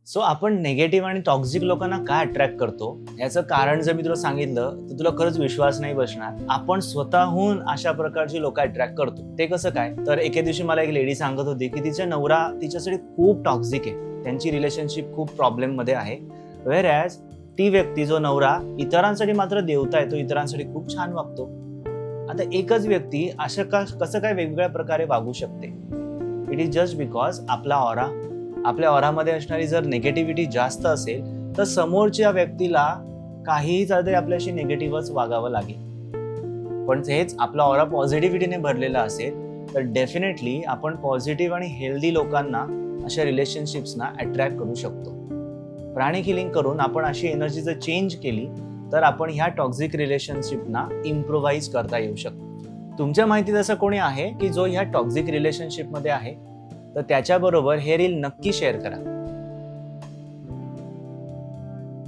So आपण negative आणि toxic लोकांना का अट्रॅक्ट करतो याचं कारण जर मी तुला सांगितलं तर तुला खरंच विश्वास नाही बसणार. आपण स्वतःहून अशा प्रकारची लोक अट्रॅक्ट करतो. ते कसं काय? तर एके दिवशी मला एक लेडी सांगत होती की तिचा नवरा तिच्यासाठी खूप टॉक्सिक आहे, त्यांची रिलेशनशिप खूप प्रॉब्लेम मध्ये आहे. वेअर ॲज ती व्यक्ती, जो नवरा इतरांसाठी मात्र देवता आहे, तो इतरांसाठी खूप छान वागतो. आता एकच व्यक्ती कसं काय वेगवेगळ्या प्रकारे वागू शकते? इट इज जस्ट बिकॉज आपल्या ऑरामध्ये असणारी जर निगेटिव्हिटी जास्त असेल तर समोरच्या व्यक्तीला काहीही झालं तरी आपल्याशी निगेटिव्हच वागावं लागेल. पण हेच आपला ऑरा पॉझिटिव्हिटीने भरलेला असेल तर डेफिनेटली आपण पॉझिटिव्ह आणि हेल्दी लोकांना, अशा रिलेशनशिप्सना अट्रॅक्ट करू शकतो. प्राणिक हिलिंग करून आपण अशी एनर्जी जर चेंज केली तर आपण ह्या टॉक्सिक रिलेशनशिपना इम्प्रोव्हाइज करता येऊ शकतो. तुमच्या माहितीत असं कोणी आहे की जो ह्या टॉक्सिक रिलेशनशिपमध्ये आहे? तर त्याच्याबरोबर हे रील नक्की शेअर करा.